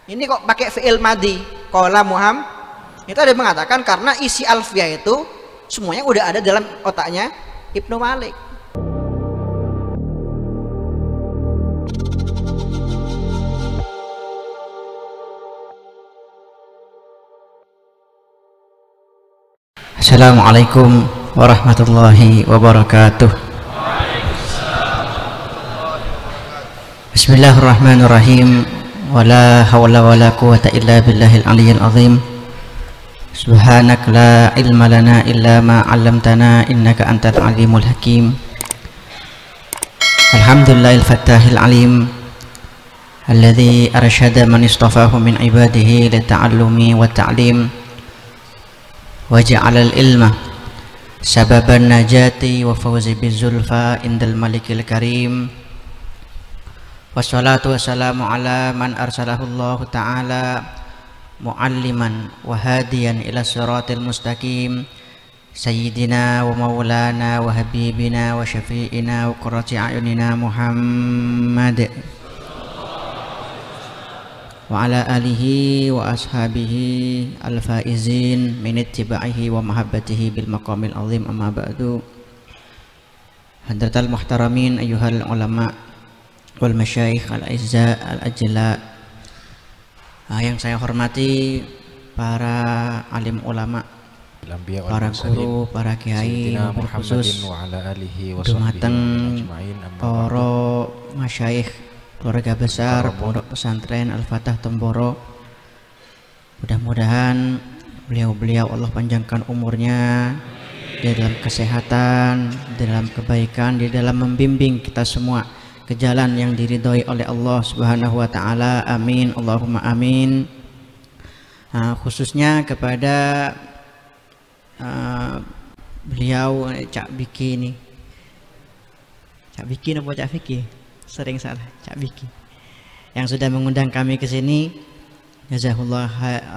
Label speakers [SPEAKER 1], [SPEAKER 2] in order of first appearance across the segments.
[SPEAKER 1] Ini kok pakai fi'il madhi, qala Muhammad. Itu ada yang mengatakan karena isi alfiyah itu semuanya udah ada dalam otaknya Ibnu Malik.
[SPEAKER 2] Assalamualaikum warahmatullahi wabarakatuh. Bismillahirrahmanirrahim. Wala hawla wala quwwata illa billahil aliyyil azim. Subhanak la ilma lana illa ma 'allamtana innaka antal alimul hakim. Alhamdulillahil fattahil alim alladzi arsyada man istafahu min ibadihi lita'allumi wa ta'lim wa ja'alal ilma sababan najati wa fawzi bizulfa indal malikil karim. Wassalatu wassalamu ala man arsalahullahu ta'ala mu'alliman wa hadiyan ila siratil mustaqim sayyidina wa maulana wa habibina wa syafi'ina wa qurrati a'yunina Muhammad wa ala alihi wa ashabihi al-faizin min ittiba'ihi wa mahabbatihi bil maqamil azim. Amma ba'du. Hadratal muhtaramin ayyuhal ulama wal masyayikh al-izza al-ajla, yang saya hormati para alim ulama, para guru, para kiai, khusus dumateng para masyayikh keluarga besar Pondok Pesantren Al-Fatah Temboro. Mudah-mudahan beliau-beliau Allah panjangkan umurnya di dalam kesehatan, di dalam kebaikan, di dalam membimbing kita semua ke jalan yang diridhoi oleh Allah Subhanahu wa taala. Amin, Allahumma amin. Khususnya kepada beliau Cak Biki ini. Cak Biki apa Cak Biki? Sering salah, Cak Biki. Yang sudah mengundang kami ke sini. Jazakallah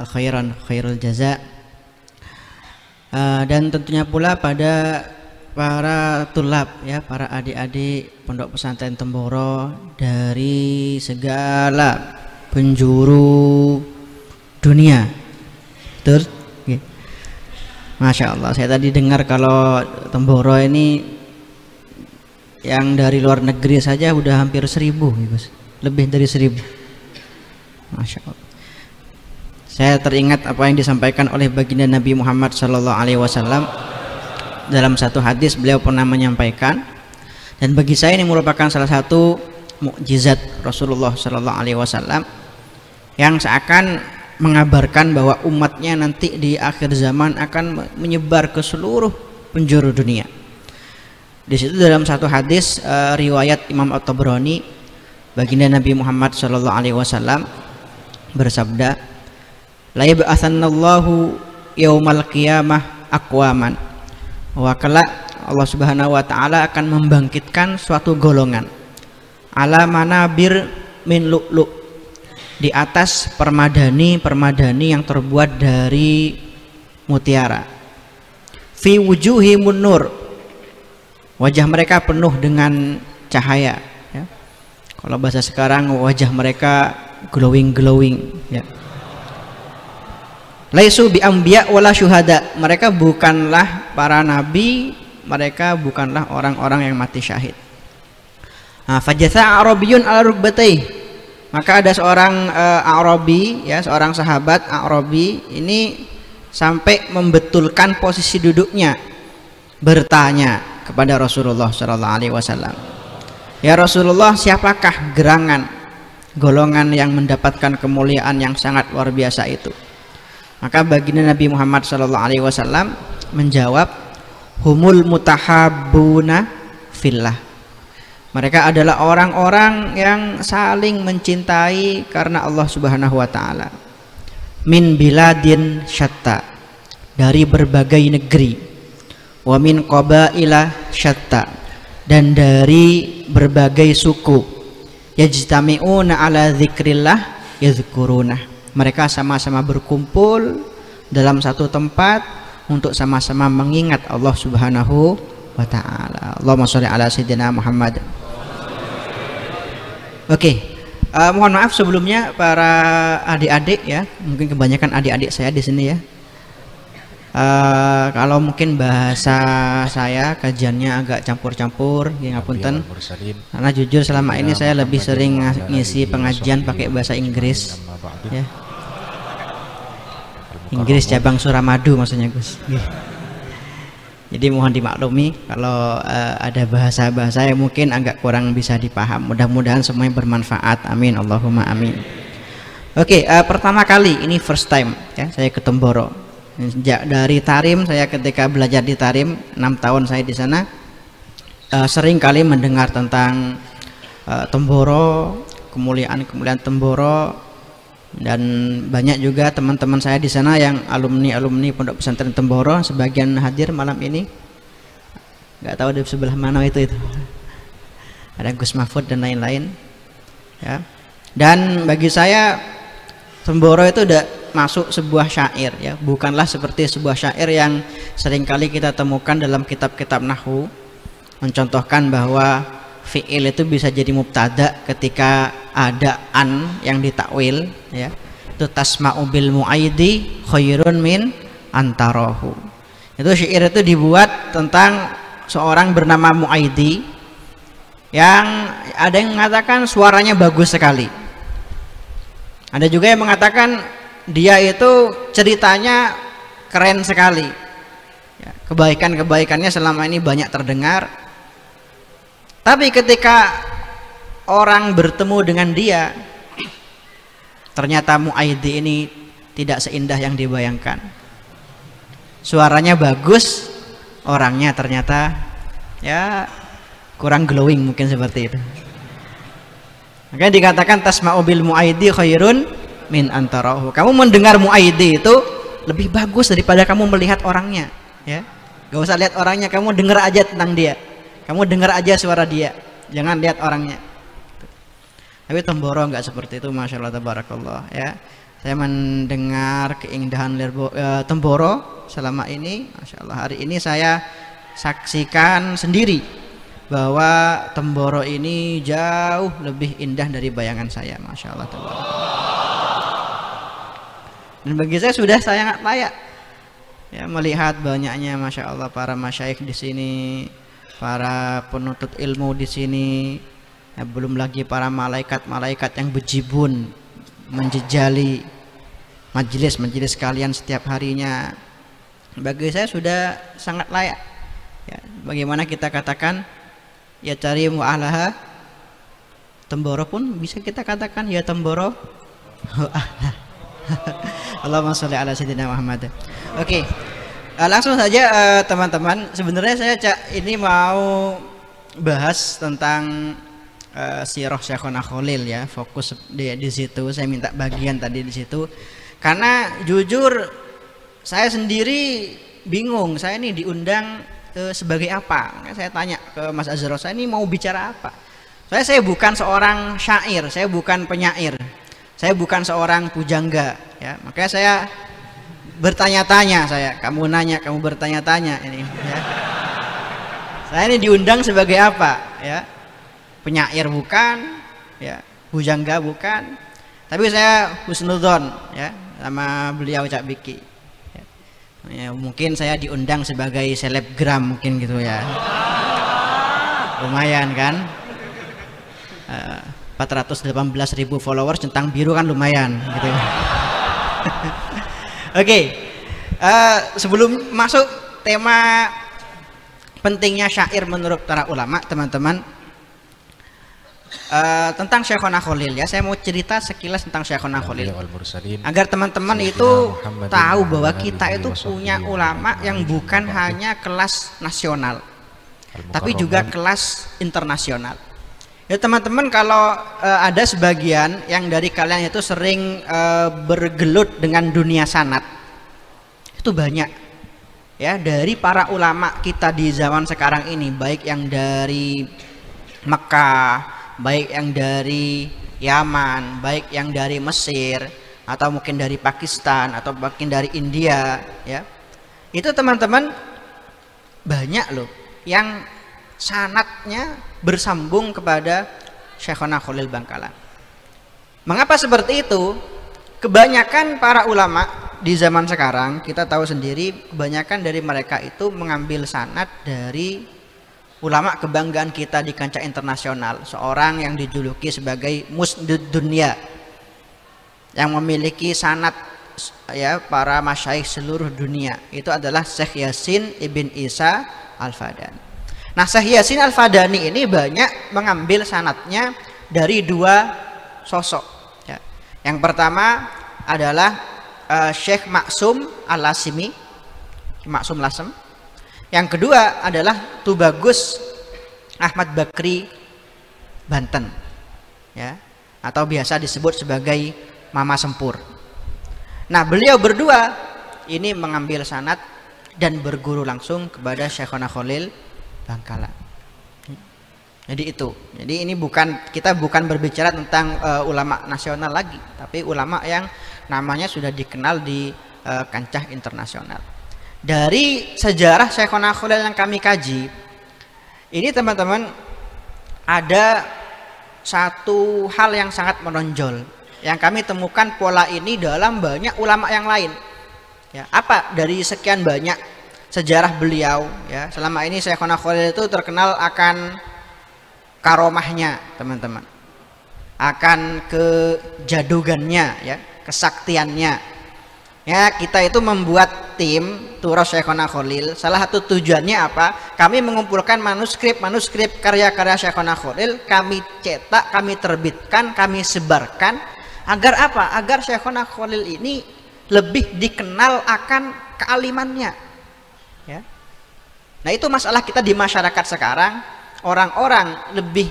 [SPEAKER 2] khairan khairul jaza. Dan tentunya pula pada para tulab, ya, para adik-adik Pondok Pesantren Temboro dari segala penjuru dunia. Terus, ya. Masya Allah, saya tadi dengar kalau Temboro ini yang dari luar negeri saja udah hampir 1000, lebih dari 1000. Masya Allah. Saya teringat apa yang disampaikan oleh baginda Nabi Muhammad SAW. Dalam satu hadis beliau pernah menyampaikan, dan bagi saya ini merupakan salah satu mukjizat Rasulullah SAW yang seakan mengabarkan bahwa umatnya nanti di akhir zaman akan menyebar ke seluruh penjuru dunia. Di situ dalam satu hadis riwayat Imam At-Tabrani, baginda Nabi Muhammad SAW bersabda, la yab'atsanallahu yaumal qiyamah aqwaman, wa kelak Allah Subhanahu wa taala akan membangkitkan suatu golongan ala manabir min lu'lu', di atas permadani yang terbuat dari mutiara, fi wujuhimun nur, wajah mereka penuh dengan cahaya, ya. Kalau bahasa sekarang wajah mereka glowing, ya. Laisu bi anbiya wala syuhada, mereka bukanlah para nabi, mereka bukanlah orang-orang yang mati syahid. Fajatha Arabiyun ala rukbatayhi, maka ada seorang Arabi, ya, seorang sahabat Arabi ini sampai membetulkan posisi duduknya, bertanya kepada Rasulullah SAW, ya Rasulullah, siapakah gerangan golongan yang mendapatkan kemuliaan yang sangat luar biasa itu? Maka baginda Nabi Muhammad SAW menjawab, humul mutahabbuna fillah, mereka adalah orang-orang yang saling mencintai karena Allah Subhanahu wa taala. Min biladin syatta, dari berbagai negeri. Wa min qabaila syatta, dan dari berbagai suku. Yajtami'una ala dzikrillah yadhkurunah, mereka sama-sama berkumpul dalam satu tempat untuk sama-sama mengingat Allah Subhanahu wa ta'ala. Allahumma sholli ala sayyidina Muhammad. Oke, Mohon maaf sebelumnya para adik-adik ya, mungkin kebanyakan adik-adik saya di sini ya. Kalau mungkin bahasa saya kajiannya agak campur-campur, ya ngapunten. Karena jujur selama ini saya lebih sering ngisi pengajian pakai bahasa Inggris, ya. Inggris cabang Suramadu maksudnya Gus. Jadi mohon dimaklumi kalau ada bahasa-bahasa yang mungkin agak kurang bisa dipaham. Mudah-mudahan semuanya bermanfaat. Amin. Allahumma amin. Oke, pertama kali ini first time ya saya ke Temboro. Dari Tarim, saya ketika belajar di Tarim 6 tahun saya di sana, sering kali mendengar tentang Temboro, kemuliaan Temboro, dan banyak juga teman-teman saya di sana yang alumni Pondok Pesantren Temboro, sebagian hadir malam ini. Nggak tahu di sebelah mana itu. Ada Gus Mahfud dan lain-lain. Ya. Dan bagi saya Temboro itu udah masuk sebuah syair ya, bukanlah seperti sebuah syair yang seringkali kita temukan dalam kitab-kitab nahwu mencontohkan bahwa fi'il itu bisa jadi mubtada ketika ada an yang ditakwil ya. Itu tasma'u bil mu'aidi khairun min antarahu. Itu syair itu dibuat tentang seorang bernama Mu'aidi yang ada yang mengatakan suaranya bagus sekali. Ada juga yang mengatakan dia itu ceritanya keren sekali. Ya, kebaikan-kebaikannya selama ini banyak terdengar. Tapi ketika orang bertemu dengan dia, ternyata Mu'aidi ini tidak seindah yang dibayangkan. Suaranya bagus, orangnya ternyata ya kurang glowing, mungkin seperti itu. Makanya dikatakan tasma'u bil Mu'aidi khairun min antarahu. Kamu mendengar Mu'aidi itu lebih bagus daripada kamu melihat orangnya, ya. Gak usah lihat orangnya, kamu dengar aja tentang dia. Kamu dengar aja suara dia, jangan lihat orangnya. Tapi Temboro nggak seperti itu, masya Allah tabarakallah ya. Saya mendengar keindahan Temboro selama ini, masya Allah. Hari ini saya saksikan sendiri bahwa Temboro ini jauh lebih indah dari bayangan saya, masya Allah tabarakallah. Dan bagi saya sudah sangat layak ya melihat banyaknya, masya Allah, para masyayikh di sini, para penuntut ilmu di sini, ya, belum lagi para malaikat-malaikat yang bejibun menjejali majelis-majelis kalian setiap harinya. Bagi saya sudah sangat layak. Ya, bagaimana kita katakan ya cari mu'alaha Temboro pun bisa kita katakan ya Temboro. Allahumma sholli ala sayyidina Muhammad. Oke. Langsung saja teman-teman, sebenarnya saya ini mau bahas tentang sirah Syekhona Khalil ya, fokus di situ. Saya minta bagian tadi di situ karena jujur saya sendiri bingung, saya ini diundang sebagai apa. Saya tanya ke Mas Azhar, saya ini mau bicara apa. Saya bukan seorang syair, saya bukan penyair, saya bukan seorang pujangga ya. Makanya saya bertanya-tanya, kamu nanya, kamu bertanya-tanya ini ya. Saya ini diundang sebagai apa ya? Penyair bukan ya, pujangga bukan, tapi saya husnudzon ya sama beliau Cak Biki ya. Ya, mungkin saya diundang sebagai selebgram mungkin gitu ya. Lumayan kan, 418.000 followers centang biru kan lumayan gitu. Oke, sebelum masuk tema pentingnya syair menurut para ulama, teman-teman, tentang Syekhona Khalil ya, saya mau cerita sekilas tentang Syekhona Khalil agar teman-teman itu tahu bahwa kita itu punya ulama yang bukan hanya kelas nasional, tapi juga kelas internasional. Ya teman-teman, kalau ada sebagian yang dari kalian itu sering bergelut dengan dunia sanad, itu banyak ya dari para ulama kita di zaman sekarang ini, baik yang dari Mekah, baik yang dari Yaman, baik yang dari Mesir, atau mungkin dari Pakistan, atau mungkin dari India ya. Itu teman-teman banyak loh yang sanadnya bersambung kepada Syekhona Khalil Bangkalan.
[SPEAKER 1] Mengapa seperti itu? Kebanyakan para ulama di zaman sekarang, kita tahu sendiri, kebanyakan dari mereka itu mengambil sanad dari ulama kebanggaan kita di kancah internasional, seorang yang dijuluki sebagai musnid dunia, yang memiliki sanad ya para masyayikh seluruh dunia. Itu adalah Syekh Yasin Ibn Isa Al-Fadani. Nah, Syekh Yasin Al-Fadani ini banyak mengambil sanadnya dari dua sosok ya. Yang pertama adalah Syekh Maksum Al-Lasimi, Maksum Lasem. Yang kedua adalah Tubagus Ahmad Bakri Banten ya, atau biasa disebut sebagai Mama Sempur. Nah, beliau berdua ini mengambil sanad dan berguru langsung kepada Syekhona Khalil Bangkalan. Jadi itu. Jadi ini kita bukan berbicara tentang ulama nasional lagi, tapi ulama yang namanya sudah dikenal di kancah internasional. Dari sejarah Syekhona Khalil yang kami kaji, ini teman-teman ada satu hal yang sangat menonjol yang kami temukan pola ini dalam banyak ulama yang lain. Ya, apa dari sekian banyak sejarah beliau ya, selama ini Syekhona Khalil itu terkenal akan karomahnya, teman-teman, akan kejadugannya ya, kesaktiannya ya. Kita itu membuat tim Turas Syekhona Khalil, salah satu tujuannya apa? Kami mengumpulkan manuskrip karya-karya Syekhona Khalil, kami cetak, kami terbitkan, kami sebarkan, agar apa? Agar Syekhona Khalil ini lebih dikenal akan kealimannya ya. Nah, itu masalah kita di masyarakat sekarang, orang-orang lebih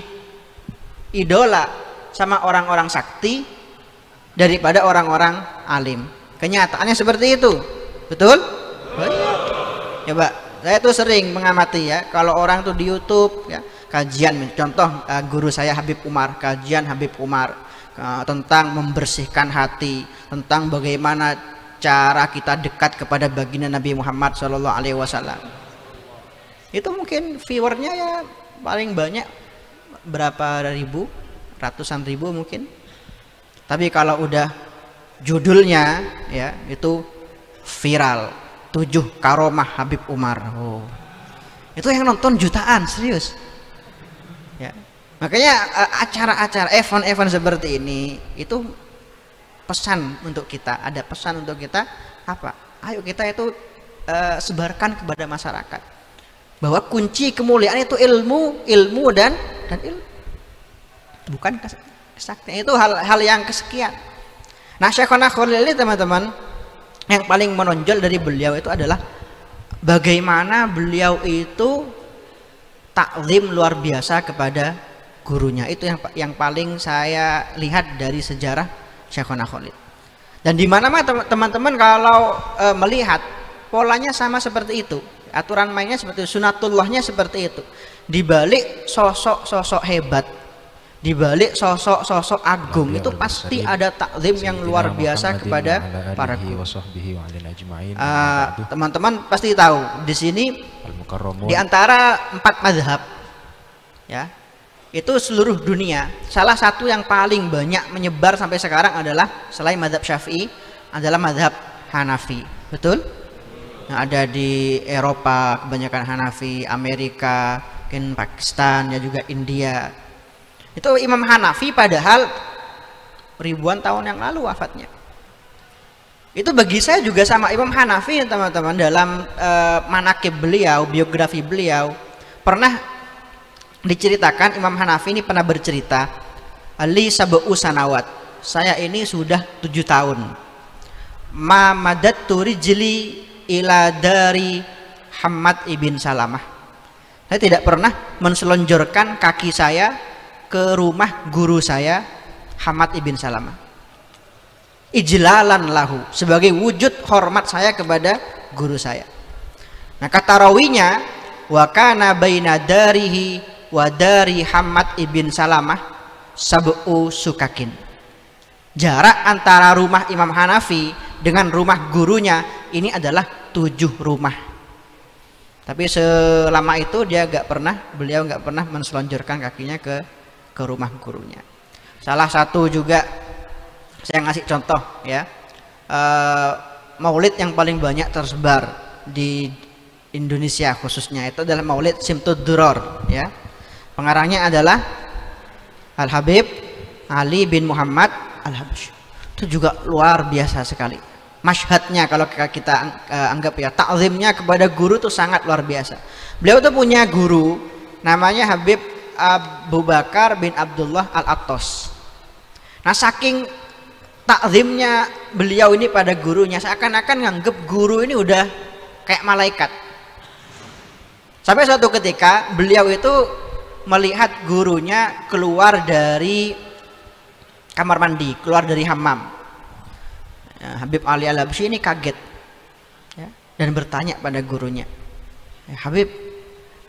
[SPEAKER 1] idola sama orang-orang sakti daripada orang-orang alim. Kenyataannya seperti itu, betul? Coba, saya tuh sering mengamati ya, kalau orang tuh di YouTube ya, kajian, contoh guru saya Habib Umar, kajian Habib Umar tentang membersihkan hati, tentang bagaimana cara kita dekat kepada baginda Nabi Muhammad SAW. Itu mungkin viewernya ya paling banyak berapa ribu, ratusan ribu mungkin. Tapi kalau udah judulnya ya itu viral, 7 karomah Habib Umar, oh, itu yang nonton jutaan, serius ya. Makanya acara-acara event-event seperti ini itu pesan untuk kita, ada pesan untuk kita apa? Ayo kita itu sebarkan kepada masyarakat bahwa kunci kemuliaan itu ilmu dan ilmu, bukan kesaktian. Itu hal yang kesekian. Nah, Syekhona Khalil ini teman-teman, yang paling menonjol dari beliau itu adalah bagaimana beliau itu taklim luar biasa kepada gurunya. Itu yang paling saya lihat dari sejarah Syekhona Khalil. Dan di mana-mana teman-teman kalau melihat polanya sama seperti itu, aturan mainnya seperti itu, sunatullahnya seperti itu. Di balik sosok-sosok hebat, di balik sosok-sosok agung itu pasti ada taklim yang luar biasa kepada para guru. Teman-teman pasti tahu di sini di antara 4 mazhab ya, itu seluruh dunia salah satu yang paling banyak menyebar sampai sekarang adalah, selain mazhab Syafi'i, adalah mazhab Hanafi, betul? Yang ada di Eropa kebanyakan Hanafi, Amerika, mungkin Pakistan ya, juga India. Itu Imam Hanafi padahal ribuan tahun yang lalu wafatnya. Itu bagi saya juga sama Imam Hanafi teman-teman, dalam manaqib beliau, biografi beliau pernah diceritakan, Imam Hanafi ini pernah bercerita, Ali sab'u sanawat, saya ini sudah 7 tahun, ma madattu rijli ila dari Hammad ibn Salamah, saya tidak pernah menselonjorkan kaki saya ke rumah guru saya Hammad ibn Salamah, ijlalan lahu, sebagai wujud hormat saya kepada guru saya. Nah, kata rawinya, wa kana baina darihi wa dari Hammad ibn Salamah sab'u sukakin, jarak antara rumah Imam Hanafi dengan rumah gurunya ini adalah 7 rumah. Tapi selama itu beliau nggak pernah menselonjorkan kakinya ke rumah gurunya. Salah satu juga Saya ngasih contoh ya, maulid yang paling banyak tersebar di Indonesia khususnya itu adalah Maulid Simtud Duror ya. Pengarangnya adalah Al Habib Ali bin Muhammad Al Habsyi. Itu juga luar biasa sekali. Masyhadnya kalau kita anggap ya, ta'zimnya kepada guru itu sangat luar biasa. Beliau tuh punya guru namanya Habib Abu Bakar bin Abdullah Al-Attas. Nah, saking ta'zimnya beliau ini pada gurunya, seakan-akan nganggep guru ini udah kayak malaikat. Sampai suatu ketika beliau itu melihat gurunya keluar dari kamar mandi, keluar dari hammam. Ya, Habib Ali Al-Habsyi ini kaget ya, dan bertanya pada gurunya, Habib,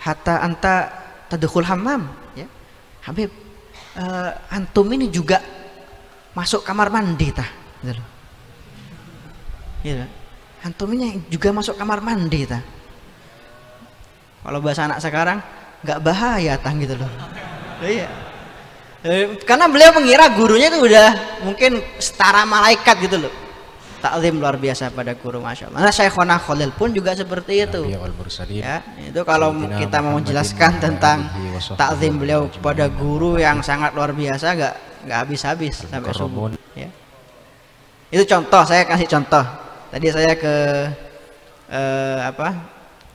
[SPEAKER 1] hatta anta tadkhul hammam ya. Habib, antum ini juga masuk kamar mandi tah? Gitu loh. Gitu. Antum ini juga masuk kamar mandi tah? Kalau bahasa anak sekarang nggak bahaya tah gitu loh. Iya. Karena beliau mengira gurunya itu udah mungkin setara malaikat gitu loh. Ta'zim luar biasa pada guru, masya Allah. Nah, Syekhona Khalil pun juga seperti itu. Ya, itu kalau kita mau menjelaskan tentang ta'zim beliau pada guru yang sangat luar biasa, nggak habis-habis sampai subuh. Ya. Itu contoh, saya kasih contoh. Tadi saya ke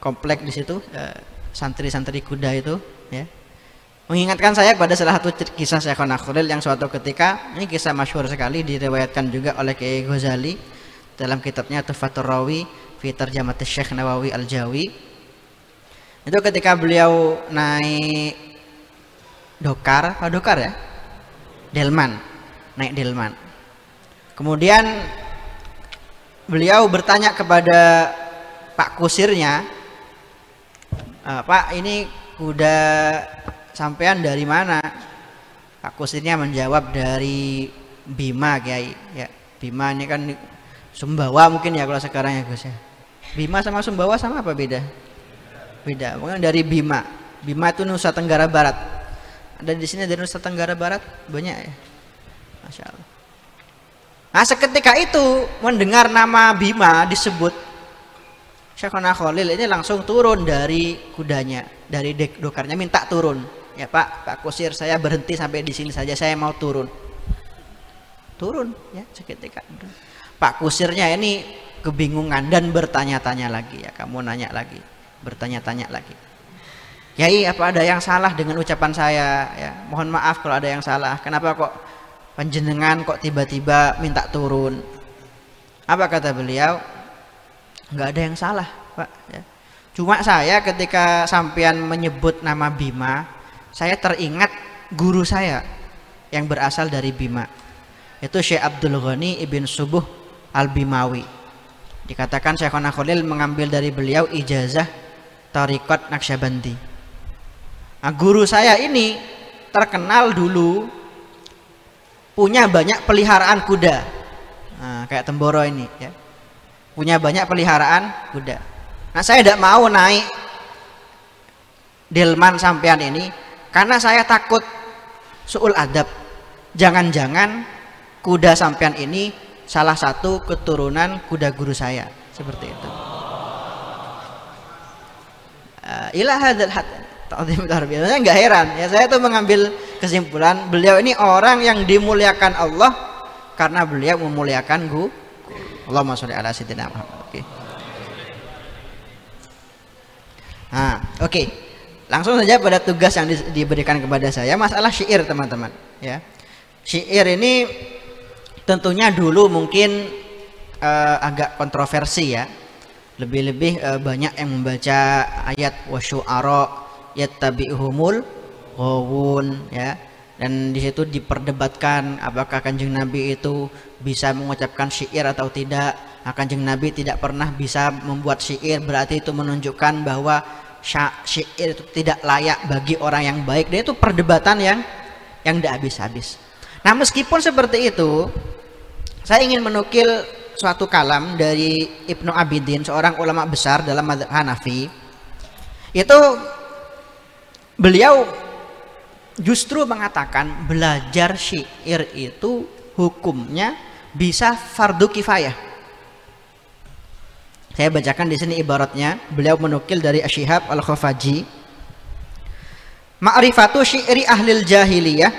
[SPEAKER 1] komplek di situ, santri-santri kuda itu, ya, mengingatkan saya kepada salah satu kisah Syekhona Khalil yang suatu ketika, ini kisah masyhur sekali, diriwayatkan juga oleh Kiai Ghazali dalam kitabnya Tuhfatur Rawi fi Tarjamati Syekh Nawawi Al-Jawi. Itu ketika beliau naik dokar ya, delman, naik delman. Kemudian beliau bertanya kepada Pak Kusirnya, Pak, ini kuda sampean dari mana? Pak Kusirnya menjawab, dari Bima, Kiai. Ya, Bima ini kan Sumbawa mungkin ya kalau sekarang ya Gus ya. Bima sama Sumbawa sama apa beda? Beda. Mungkin dari Bima. Bima itu Nusa Tenggara Barat. Ada di sini dari Nusa Tenggara Barat banyak ya. Masya Allah. Nah, seketika itu mendengar nama Bima disebut, Syekhona Khalil ini langsung turun dari kudanya, dari dokarnya, minta turun. Ya Pak Kusir, saya berhenti sampai di sini saja, saya mau turun. Turun ya seketika. Pak Kusirnya ini kebingungan dan bertanya-tanya lagi ya, kamu nanya lagi, bertanya-tanya lagi. Yai, apa ada yang salah dengan ucapan saya? Ya, mohon maaf kalau ada yang salah. Kenapa kok panjenengan kok tiba-tiba minta turun? Apa kata beliau? Nggak ada yang salah, Pak. Ya. Cuma saya ketika sampean menyebut nama Bima, saya teringat guru saya yang berasal dari Bima. Itu Syekh Abdul Ghani Ibn Subuh Al-Bimawi. Dikatakan Syekhona Khalil mengambil dari beliau ijazah Tariqat Naqsyabandi. Nah, guru saya ini terkenal dulu punya banyak peliharaan kuda. Nah, kayak Temboro ini ya. Punya banyak peliharaan kuda. Nah, saya tidak mau naik delman sampean ini karena saya takut su'ul adab. Jangan-jangan kuda sampean ini salah satu keturunan kuda guru saya, seperti itu. Ila hadzal had ta'zim tarbiyah. Saya nggak heran ya, saya tuh mengambil kesimpulan beliau ini orang yang dimuliakan Allah karena beliau memuliakan guru. Allahumma sholli ala sayyidina Muhammad. Oke. Nah, oke. Langsung saja pada tugas yang diberikan kepada saya, masalah syair, teman-teman, ya. Syair ini tentunya dulu mungkin agak kontroversi ya. Lebih-lebih banyak yang membaca ayat wasyu'ara yattabi'uhumul ghawun ya. Dan di situ diperdebatkan apakah Kanjeng Nabi itu bisa mengucapkan syair atau tidak. Kanjeng Nabi tidak pernah bisa membuat syair, berarti itu menunjukkan bahwa syair itu tidak layak bagi orang yang baik. Dan itu perdebatan yang tidak habis-habis. Nah, meskipun seperti itu, saya ingin menukil suatu kalam dari Ibnu Abidin, seorang ulama besar dalam mazhab Hanafi. Itu beliau justru mengatakan belajar syair itu hukumnya bisa fardu kifayah. Saya bacakan di sini ibaratnya, beliau menukil dari Asy-Syihab Al-Khafaji. Ma'rifatu syi'ri ahlil jahiliyah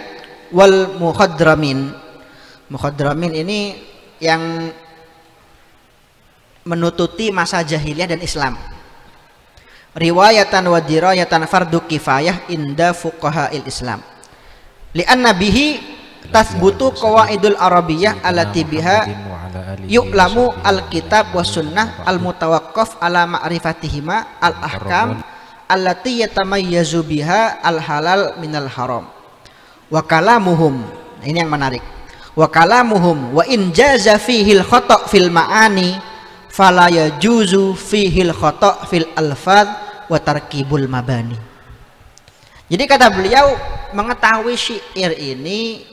[SPEAKER 1] wal mukhadramin. Mukhadramin ini yang menututi masa jahiliyah dan Islam. Riwayatan wa dirayatan fardu kifayah inda fuqaha'il Islam. Li'anna bihi tathbutu qawaidul arabiyyah allati biha yu'lamu alkitab was sunnah al-mutawaqqaf ala ma'rifatihima al-ahkam allati yatamayyazu biha al-halal minal haram. Wa kalamuhum, ini yang menarik. Wa kalamuhum wa in jaza fihi al-khata' fil ma'ani fala yajuzu fihi al-khata' fil alfaz wa tarkibul mabani. Jadi kata beliau, mengetahui syair ini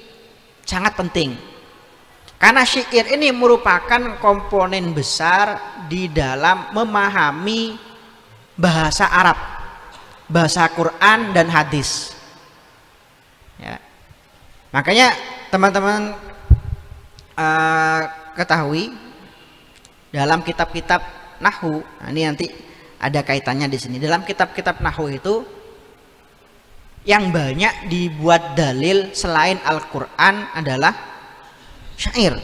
[SPEAKER 1] sangat penting. Karena syair ini merupakan komponen besar di dalam memahami bahasa Arab, bahasa Quran dan hadis. Ya. Makanya teman-teman ketahui dalam kitab-kitab nahwu, nah ini nanti ada kaitannya di sini. Dalam kitab-kitab nahwu itu yang banyak dibuat dalil selain Al-Quran adalah syair.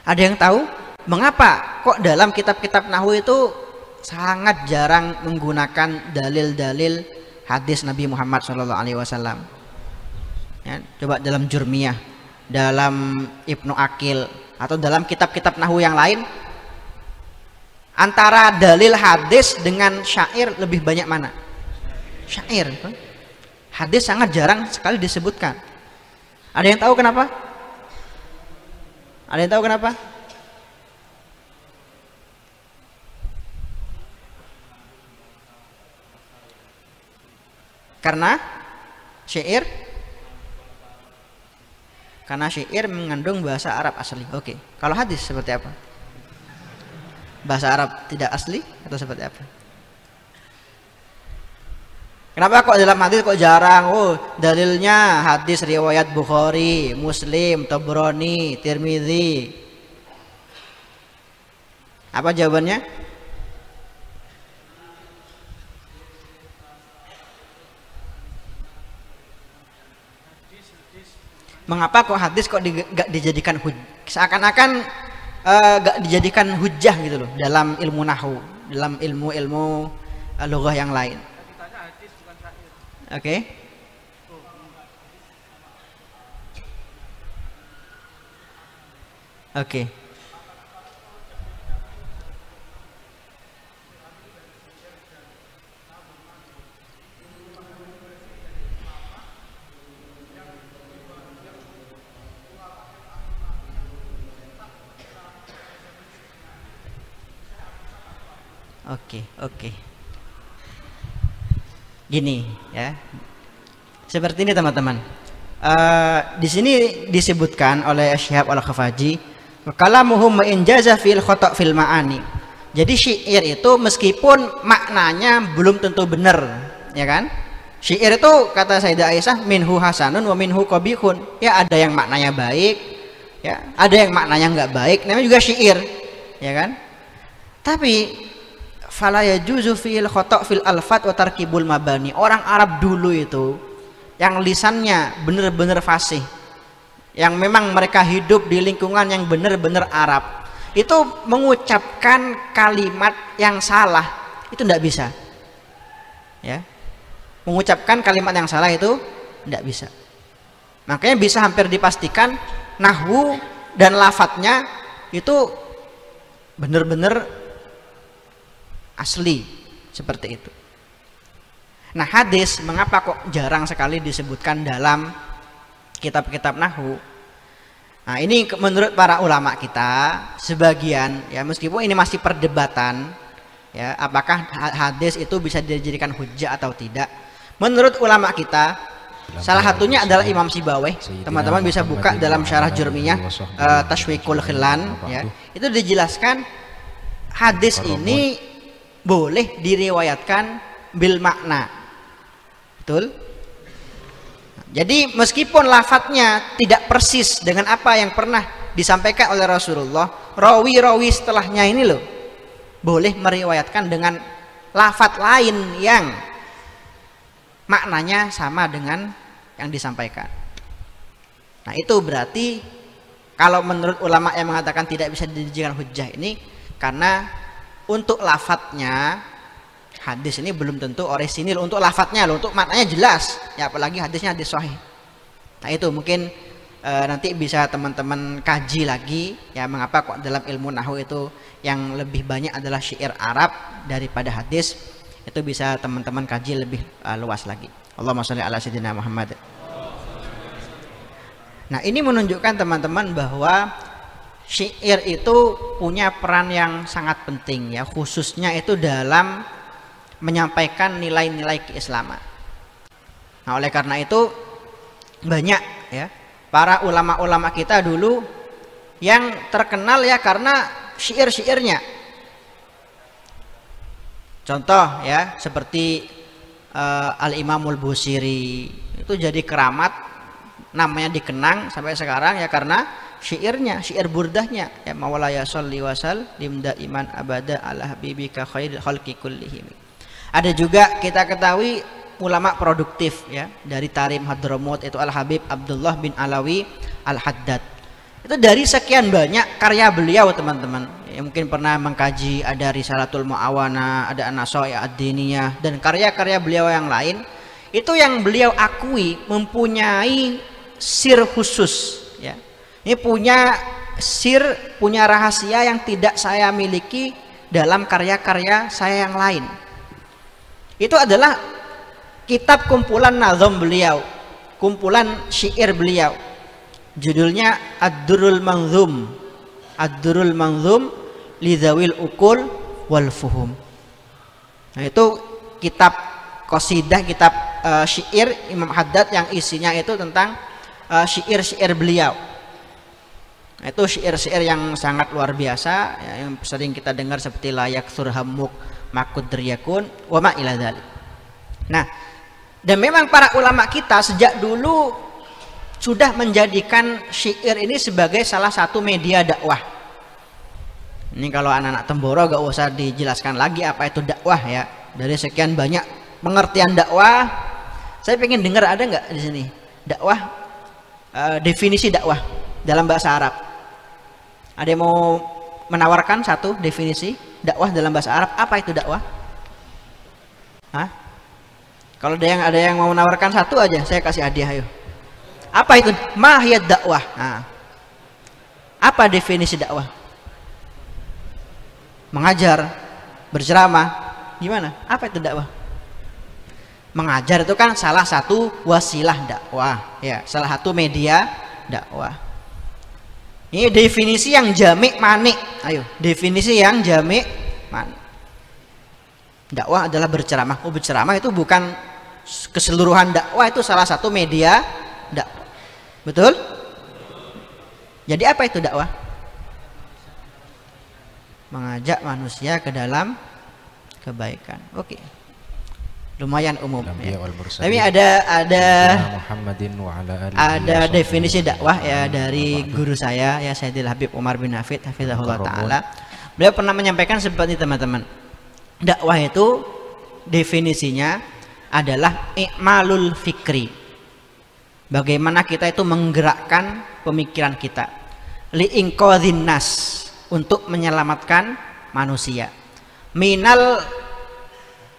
[SPEAKER 1] Ada yang tahu mengapa kok dalam kitab-kitab nahwu itu sangat jarang menggunakan dalil-dalil hadis Nabi Muhammad SAW? Ya, coba dalam Jurmiyah, dalam Ibnu Aqil, atau dalam kitab-kitab nahwu yang lain, antara dalil hadis dengan syair lebih banyak mana? Syair. Hadis sangat jarang sekali disebutkan. Ada yang tahu kenapa? Ada yang tahu kenapa? Karena syair mengandung bahasa Arab asli. Oke. Kalau hadis seperti apa? Bahasa Arab tidak asli atau seperti apa? Kenapa kok dalam hadis kok jarang? Oh, dalilnya hadis riwayat Bukhari, Muslim, Tabrani, Tirmidzi. Apa jawabannya? Mengapa kok hadis kok gak dijadikan seakan-akan gak dijadikan hujjah gitu loh dalam ilmu nahwu, dalam ilmu-ilmu lughah yang lain? Oke. Oke. Oke. Gini ya, seperti ini teman-teman. Di sini disebutkan oleh Asy-Syihab Al-Khafaji, kalamuhum in jaza fil khata' fil ma'ani. Jadi syair itu meskipun maknanya belum tentu benar, ya kan? Syair itu kata Sayyidah Aisyah minhu hasanun wa minhu qabihun. Ya ada yang maknanya baik, ya ada yang maknanya nggak baik. Namanya juga syair, ya kan? Tapi fala yajuzu fil khata' fil alfat wa tarkibul mabani. Orang Arab dulu itu yang lisannya benar-benar fasih, yang memang mereka hidup di lingkungan yang benar-benar Arab, itu mengucapkan kalimat yang salah itu tidak bisa. Ya. Mengucapkan kalimat yang salah itu tidak bisa. Makanya bisa hampir dipastikan nahwu dan lafadznya itu benar-benar asli seperti itu. Nah, hadis mengapa kok jarang sekali disebutkan dalam kitab-kitab nahwu? Nah, ini menurut para ulama kita sebagian, ya meskipun ini masih perdebatan, ya apakah hadis itu bisa dijadikan hujjah atau tidak. Menurut ulama kita, salah satunya adalah Imam Sibawayh. Teman-teman bisa buka dalam Syarah Jurmiyah Tashwiqul Khilan, ya. Itu dijelaskan hadis ini boleh diriwayatkan bil makna. Betul? Jadi meskipun lafadznya tidak persis dengan apa yang pernah disampaikan oleh Rasulullah, rawi-rawi setelahnya ini loh boleh meriwayatkan dengan lafadz lain yang maknanya sama dengan yang disampaikan. Nah itu berarti kalau menurut ulama yang mengatakan tidak bisa dijadikan hujjah ini karena untuk lafadznya hadis ini belum tentu orisinil untuk lafadznya loh, untuk maknanya jelas ya, apalagi hadisnya hadis sahih. Nah itu mungkin nanti bisa teman-teman kaji lagi ya, mengapa kok dalam ilmu nahwu itu yang lebih banyak adalah syair Arab daripada hadis. Itu bisa teman-teman kaji lebih luas lagi. Allahumma sholli ala sayyidina Muhammad. Nah ini menunjukkan teman-teman bahwa syair itu punya peran yang sangat penting ya, khususnya itu dalam menyampaikan nilai-nilai keislaman. Nah oleh karena itu banyak ya para ulama-ulama kita dulu yang terkenal ya karena syair-syairnya. Contoh ya seperti Al-Imamul Busiri itu jadi keramat, namanya dikenang sampai sekarang ya karena syairnya, syair burdahnya ya, mawalaya sholli wasal limda iman abada ala habibika khairil khalqi kullihim. Ada juga kita ketahui ulama produktif ya dari Tarim Hadramut itu Al-Habib Abdullah bin Alawi Al-Haddad. Itu dari sekian banyak karya beliau teman-teman ya, mungkin pernah mengkaji ada Risalatul Mu'awana, ada An-Nasaih Ad-Diniyah dan karya-karya beliau yang lain, itu yang beliau akui mempunyai sir khusus ya. Ini punya sir, punya rahasia yang tidak saya miliki dalam karya-karya saya yang lain. Itu adalah kitab kumpulan nazam beliau, kumpulan syair beliau. Judulnya Ad-Durrul Manzum. Ad-Durrul Manzum Lidzawil Uqul wal Fuhum. Nah itu kitab qasidah, kitab syair Imam Haddad yang isinya itu tentang syair-syair beliau. Nah, itu syair-syair yang sangat luar biasa ya, yang sering kita dengar seperti layak surhamuk makudriyakun wa ma ila dzalik. Nah, dan memang para ulama kita sejak dulu sudah menjadikan syair ini sebagai salah satu media dakwah. Ini kalau anak-anak Temboro gak usah dijelaskan lagi apa itu dakwah ya. Dari sekian banyak pengertian dakwah, saya pengen dengar ada nggak di sini dakwah, definisi dakwah dalam bahasa Arab. Ada yang mau menawarkan satu definisi dakwah dalam bahasa Arab? Apa itu dakwah? Hah? Kalau ada yang mau menawarkan satu aja, saya kasih hadiah. Ayo. Apa itu? Mahiyat dakwah. Nah, apa definisi dakwah? Mengajar, berceramah, gimana? Apa itu dakwah? Mengajar itu kan salah satu wasilah dakwah, ya, salah satu media dakwah. Ini definisi yang jamik manik. Ayo, definisi yang jamik manik. Dakwah adalah berceramah. Oh, berceramah itu bukan keseluruhan dakwah, itu salah satu media dakwah. Betul? Jadi apa itu dakwah? Mengajak manusia ke dalam kebaikan. Oke. Lumayan umum ya. Tapi ada definisi dakwah ya dari guru saya ya Sayyidil Habib Umar bin Hafid hafizahullah taala. Beliau pernah menyampaikan seperti teman-teman. Dakwah itu definisinya adalah i'malul fikri. Bagaimana kita itu menggerakkan pemikiran kita, li'inqadhin nas, untuk menyelamatkan manusia, minal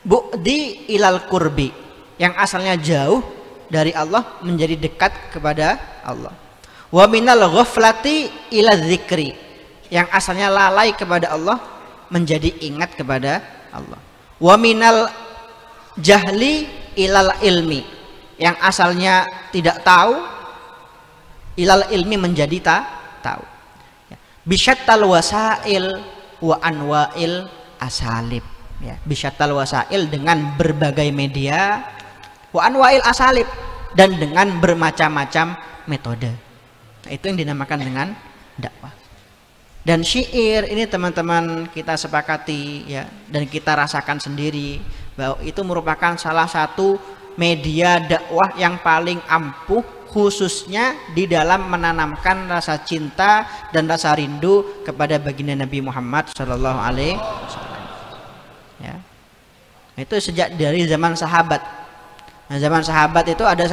[SPEAKER 1] bu'di ilal kurbi, yang asalnya jauh dari Allah menjadi dekat kepada Allah, wa minal ghaflati ila dzikri, yang asalnya lalai kepada Allah menjadi ingat kepada Allah, wa minal jahli ilal ilmi, yang asalnya tidak tahu ilal ilmi menjadi tahu. Bisyattal wasail wa anwa'il asalib ya, bisyattal wasail dengan berbagai media, wa anwa'il asalib dan dengan bermacam-macam metode. Nah, itu yang dinamakan dengan dakwah. Dan syair ini teman-teman kita sepakati ya, dan kita rasakan sendiri bahwa itu merupakan salah satu media dakwah yang paling ampuh, khususnya di dalam menanamkan rasa cinta dan rasa rindu kepada baginda Nabi Muhammad Shallallahu Alaihi Wasallam. Ya, itu sejak dari zaman sahabat. Nah, zaman sahabat itu ada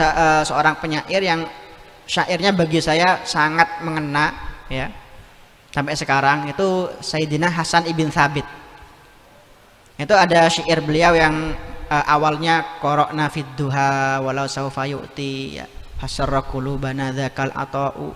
[SPEAKER 1] seorang penyair yang syairnya bagi saya sangat mengena, ya, sampai sekarang, itu Sayyidina Hasan ibn Thabit. Itu ada syair beliau yang awalnya qara'na fid duha walau sawfa yu'ti, ya, hasarra qulubana dzakal ata'u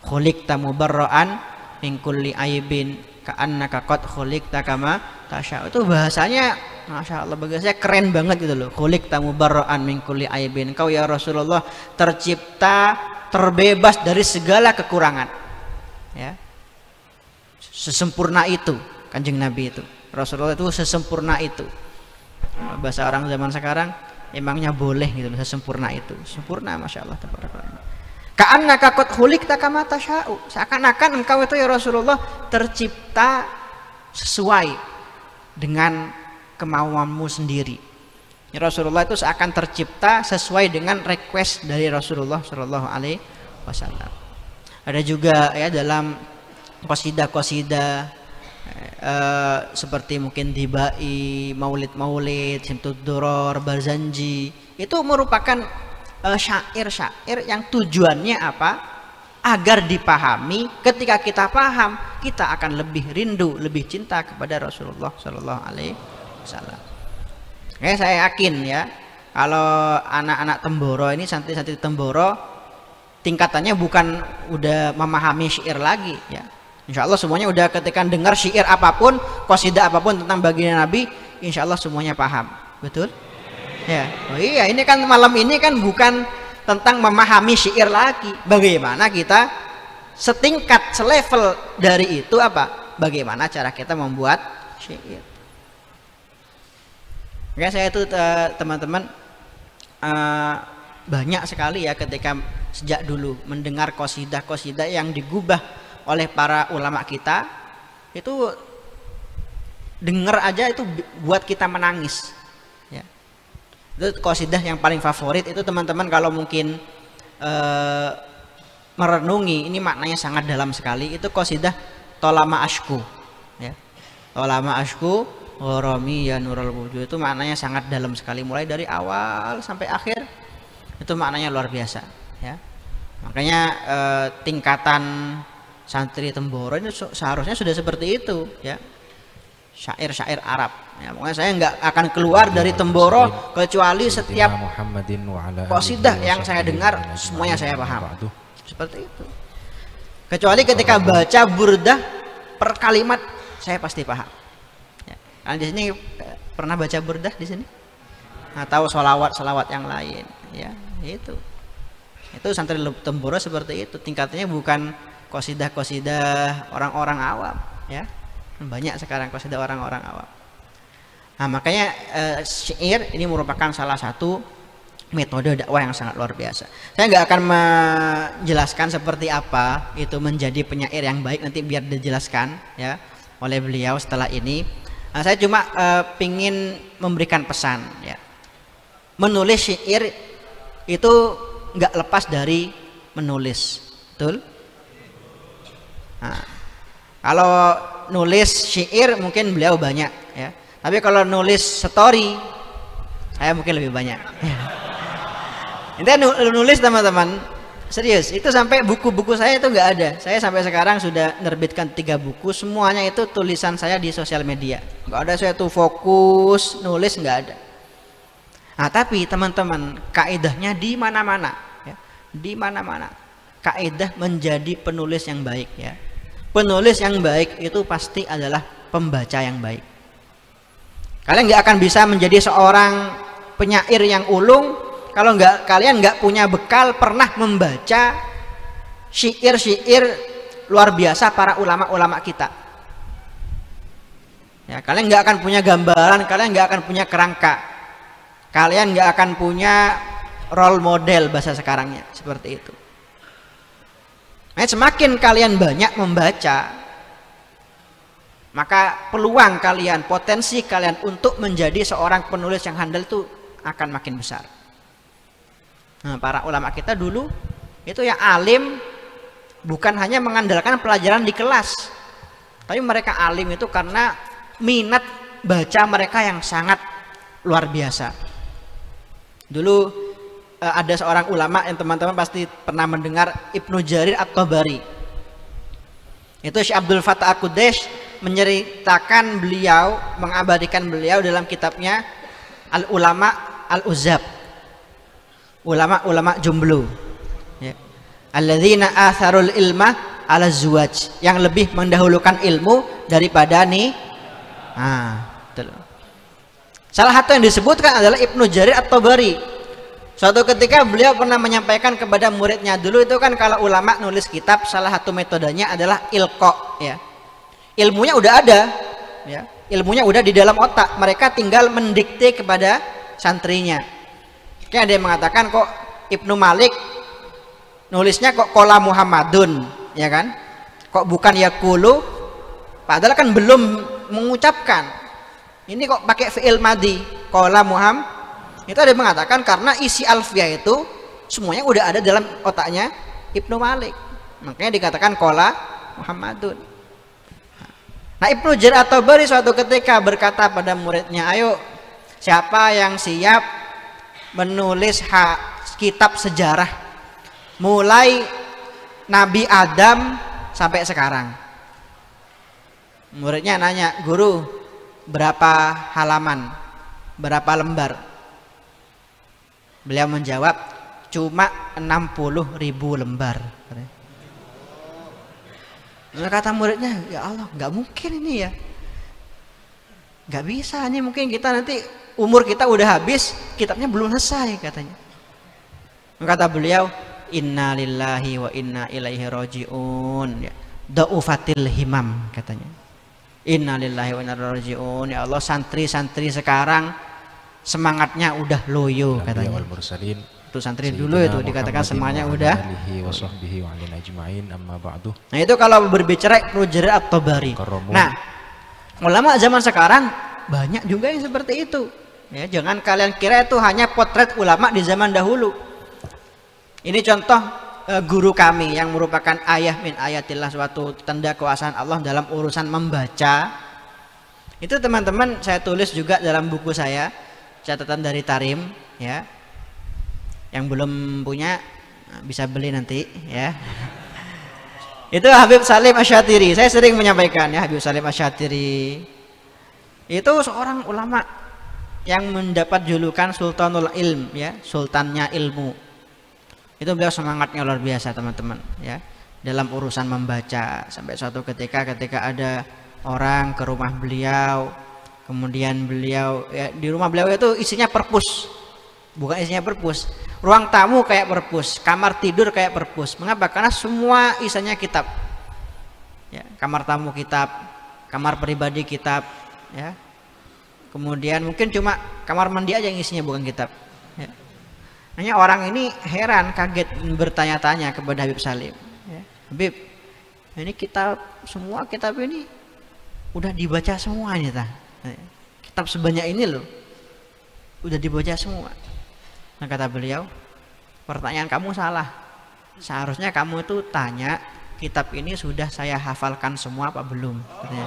[SPEAKER 1] khuliqta mubarra'an min kulli aibin ka'annaka qad khuliqta kama tasya. Itu bahasanya Masya Allah, bagi saya keren banget gitu loh. Khuliqta mubarra'an min kulli aibin, engkau ya Rasulullah tercipta terbebas dari segala kekurangan, ya, sesempurna itu Kanjeng Nabi itu. Rasulullah itu sesempurna itu. Bahasa orang zaman sekarang, emangnya boleh gitu, sesempurna itu. Sempurna, Masya Allah. Ka'annaka qad khuliqta kama tasya'u, seakan-akan engkau itu ya Rasulullah tercipta sesuai dengan kemauanmu sendiri. Ya, Rasulullah itu seakan tercipta sesuai dengan request dari Rasulullah Shallallahu Alaihi Wasallam. Ada juga ya dalam qasidah-qasidah seperti mungkin Dibai, Maulid-Maulid, Simtud Duror, Barzanji, itu merupakan syair-syair yang tujuannya apa? Agar dipahami. Ketika kita paham, kita akan lebih rindu, lebih cinta kepada Rasulullah Shallallahu Alaihi Wasallam. Saya yakin ya, kalau anak-anak Temboro ini, santri-santri Temboro, tingkatannya bukan udah memahami syair lagi ya. Insya Allah semuanya udah, ketika dengar syair apapun, qasidah apapun tentang baginda Nabi, insya Allah semuanya paham. Betul? Ya. Oh iya, ini kan malam ini kan bukan tentang memahami syair lagi. Bagaimana kita setingkat, selevel dari itu apa? Bagaimana cara kita membuat syair. Ya, saya itu teman-teman banyak sekali ya ketika sejak dulu mendengar qasidah-qasidah yang digubah oleh para ulama kita, itu dengar aja itu buat kita menangis ya. Itu qasidah yang paling favorit itu teman-teman, kalau mungkin merenungi, ini maknanya sangat dalam sekali, itu qasidah Tolama Ashku ya. Tolama Ashku Ghorami ya Nurul Wujud, itu maknanya sangat dalam sekali, mulai dari awal sampai akhir itu maknanya luar biasa ya. Makanya tingkatan santri Temboro ini seharusnya sudah seperti itu ya, syair-syair Arab ya. Makanya saya nggak akan keluar dari Temboro kecuali setiap qasidah yang saya dengar semuanya saya paham, seperti itu. Kecuali ketika baca burdah per kalimat saya pasti paham. Kalian di sini pernah baca burdah di sini? Atau solawat yang lain? Ya, itu santri Temboro seperti itu. Tingkatnya bukan qasidah-qasidah orang-orang awam, ya. Banyak sekarang qasidah orang-orang awam. Nah, makanya syair ini merupakan salah satu metode dakwah yang sangat luar biasa. Saya nggak akan menjelaskan seperti apa itu menjadi penyair yang baik, nanti biar dijelaskan ya oleh beliau setelah ini. Nah, saya cuma pingin memberikan pesan ya. Menulis syair itu nggak lepas dari menulis, betul? Nah, kalau nulis syair mungkin beliau banyak ya, tapi kalau nulis story saya mungkin lebih banyak. Intinya nulis teman-teman, serius, itu sampai buku-buku saya itu nggak ada. Saya sampai sekarang sudah menerbitkan 3 buku, semuanya itu tulisan saya di sosial media. Nggak ada saya tuh fokus nulis, nggak ada. Nah, tapi teman-teman, kaidahnya di mana-mana ya. Di mana-mana kaidah menjadi penulis yang baik ya. Penulis yang baik itu pasti adalah pembaca yang baik. Kalian nggak akan bisa menjadi seorang penyair yang ulung kalau kalian nggak punya bekal pernah membaca syair-syair luar biasa para ulama-ulama kita. Ya, kalian nggak akan punya gambaran, kalian nggak akan punya kerangka, kalian nggak akan punya role model bahasa sekarangnya seperti itu. Nah, semakin kalian banyak membaca, maka peluang kalian, potensi kalian untuk menjadi seorang penulis yang handal itu akan makin besar. Nah, para ulama kita dulu itu yang alim bukan hanya mengandalkan pelajaran di kelas, tapi mereka alim itu karena minat baca mereka yang sangat luar biasa. Dulu ada seorang ulama yang teman-teman pasti pernah mendengar, Ibnu Jarir At-Tabari. Itu Syekh Abdul Fattah Al-Qudaish menceritakan beliau, mengabadikan beliau dalam kitabnya Al-Ulama Al-Uzab, ulama-ulama jomblo, ya. Alladzina atharul ilma ala zuwaj, yang lebih mendahulukan ilmu daripada nih. Betul. Salah satu yang disebutkan adalah Ibnu Jarir At-Tabari. Suatu ketika beliau pernah menyampaikan kepada muridnya, dulu itu kan kalau ulama nulis kitab salah satu metodenya adalah ilqa, ya. Ilmunya udah ada, ya. Ilmunya udah di dalam otak, mereka tinggal mendikte kepada santrinya. Kayak ada yang mengatakan, kok Ibnu Malik nulisnya kok qala Muhammadun, ya kan? Kok bukan yaqulu, padahal kan belum mengucapkan. Ini kok pakai fi'il madhi, qala Muhammad. Itu ada yang mengatakan karena isi alfiyah itu semuanya udah ada dalam otaknya Ibnu Malik, makanya dikatakan qala Muhammadun. Nah, Ibnu Jarir At-Tabari suatu ketika berkata pada muridnya, ayo siapa yang siap menulis kitab sejarah mulai Nabi Adam sampai sekarang. Muridnya nanya, guru berapa halaman, berapa lembar? Beliau menjawab, cuma 60.000 lembar. Terus kata muridnya, ya Allah, nggak mungkin ini ya, nggak bisa, ini mungkin kita nanti umur kita udah habis, kitabnya belum selesai katanya. Kata beliau, inna lillahi wa inna ilaihi rajiun, ya. Daufatil himam katanya. Inna lillahi wa inna ilaihi rajiun, ya Allah, santri-santri sekarang semangatnya udah loyo katanya. Itu santri dulu itu dikatakan semuanya udah. Nah, itu kalau berbicara Ibnu Jarir At-Tabari. Nah, ulama zaman sekarang banyak juga yang seperti itu, ya. Jangan kalian kira itu hanya potret ulama di zaman dahulu. Ini contoh guru kami yang merupakan ayah min ayatillah, suatu tanda kekuasaan Allah dalam urusan membaca. Itu teman-teman saya tulis juga dalam buku saya, catatan dari Tarim, ya. Yang belum punya bisa beli nanti, ya. Itu Habib Salim Asy-Syatiri. Saya sering menyampaikan, ya, Habib Salim Asy-Syatiri itu seorang ulama yang mendapat julukan Sultanul Ilm, ya, sultannya ilmu. Itu beliau semangatnya luar biasa, teman-teman, ya, dalam urusan membaca. Sampai suatu ketika ada orang ke rumah beliau, kemudian beliau, ya, di rumah beliau itu isinya perpus, bukan isinya perpus, ruang tamu kayak perpus, kamar tidur kayak perpus. Mengapa? Karena semua isinya kitab, ya. Kamar tamu kitab, kamar pribadi kitab, ya. Kemudian mungkin cuma kamar mandi aja yang isinya bukan kitab, ya. Hanya orang ini heran, kaget, bertanya-tanya kepada Habib Salim, ya. Habib, ini kitab, semua kitab ini udah dibaca semuanya, kitab sebanyak ini loh, udah dibaca semua. Nah, kata beliau, pertanyaan kamu salah. Seharusnya kamu itu tanya, kitab ini sudah saya hafalkan semua apa belum? Katanya.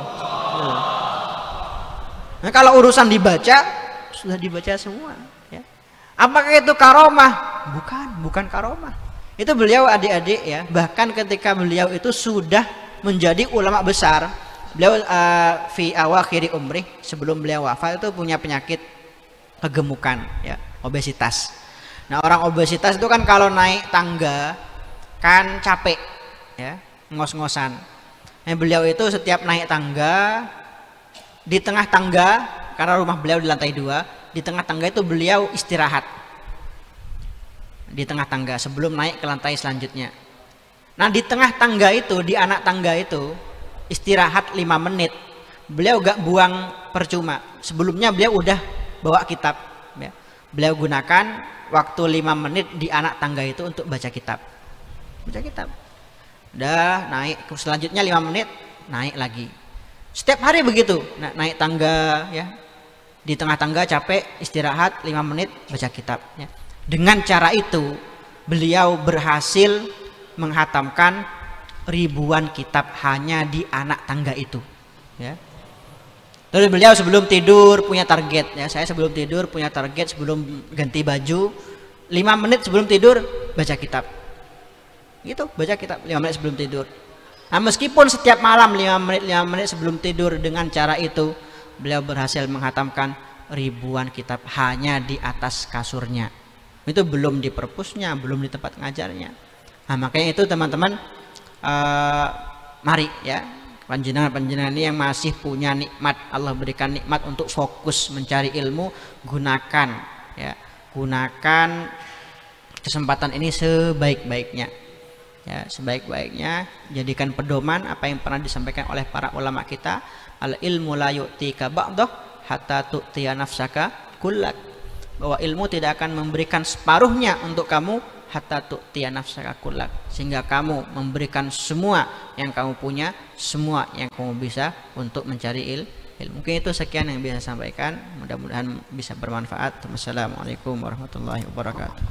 [SPEAKER 1] Nah, kalau urusan dibaca, sudah dibaca semua, ya. Apakah itu karomah? Bukan karomah. Itu beliau adik-adik, ya, bahkan ketika beliau itu sudah menjadi ulama besar, beliau fi awakhiri umrih, sebelum beliau wafat itu punya penyakit kegemukan, ya, obesitas. Nah, orang obesitas itu kan kalau naik tangga kan capek, ya, ngos-ngosan. Nah, beliau itu setiap naik tangga, di tengah tangga, karena rumah beliau di lantai 2, di tengah tangga itu beliau istirahat. Di tengah tangga sebelum naik ke lantai selanjutnya. Nah, di tengah tangga itu, di anak tangga itu istirahat 5 menit. Beliau gak buang percuma. Sebelumnya beliau udah bawa kitab, ya. Beliau gunakan waktu 5 menit di anak tangga itu untuk baca kitab. Baca kitab. Udah naik, selanjutnya 5 menit naik lagi. Setiap hari begitu. Nah, naik tangga, ya. Di tengah tangga capek, istirahat 5 menit baca kitab, ya. Dengan cara itu beliau berhasil menghatamkan ribuan kitab hanya di anak tangga itu, ya. Terus beliau sebelum tidur punya target, ya. Saya sebelum tidur punya target, sebelum ganti baju 5 menit sebelum tidur baca kitab. Gitu, baca kitab 5 menit sebelum tidur. Nah, meskipun setiap malam 5 menit sebelum tidur, dengan cara itu beliau berhasil menghatamkan ribuan kitab hanya di atas kasurnya. Itu belum di perpusnya, belum di tempat ngajarnya. Nah, makanya itu teman-teman, mari ya, panjenengan ini yang masih punya nikmat, Allah berikan nikmat untuk fokus mencari ilmu, gunakan ya, gunakan kesempatan ini sebaik-baiknya. Ya, sebaik-baiknya jadikan pedoman apa yang pernah disampaikan oleh para ulama kita, al ilmu la yu'tika ba'dah hatta tu'tiya nafsaka kullak, bahwa ilmu tidak akan memberikan separuhnya untuk kamu hatta tu'tiya nafsaka kullak, sehingga kamu memberikan semua yang kamu punya, semua yang kamu bisa untuk mencari ilmu. Mungkin itu sekian yang bisa saya sampaikan, mudah-mudahan bisa bermanfaat. Wassalamualaikum warahmatullahi wabarakatuh.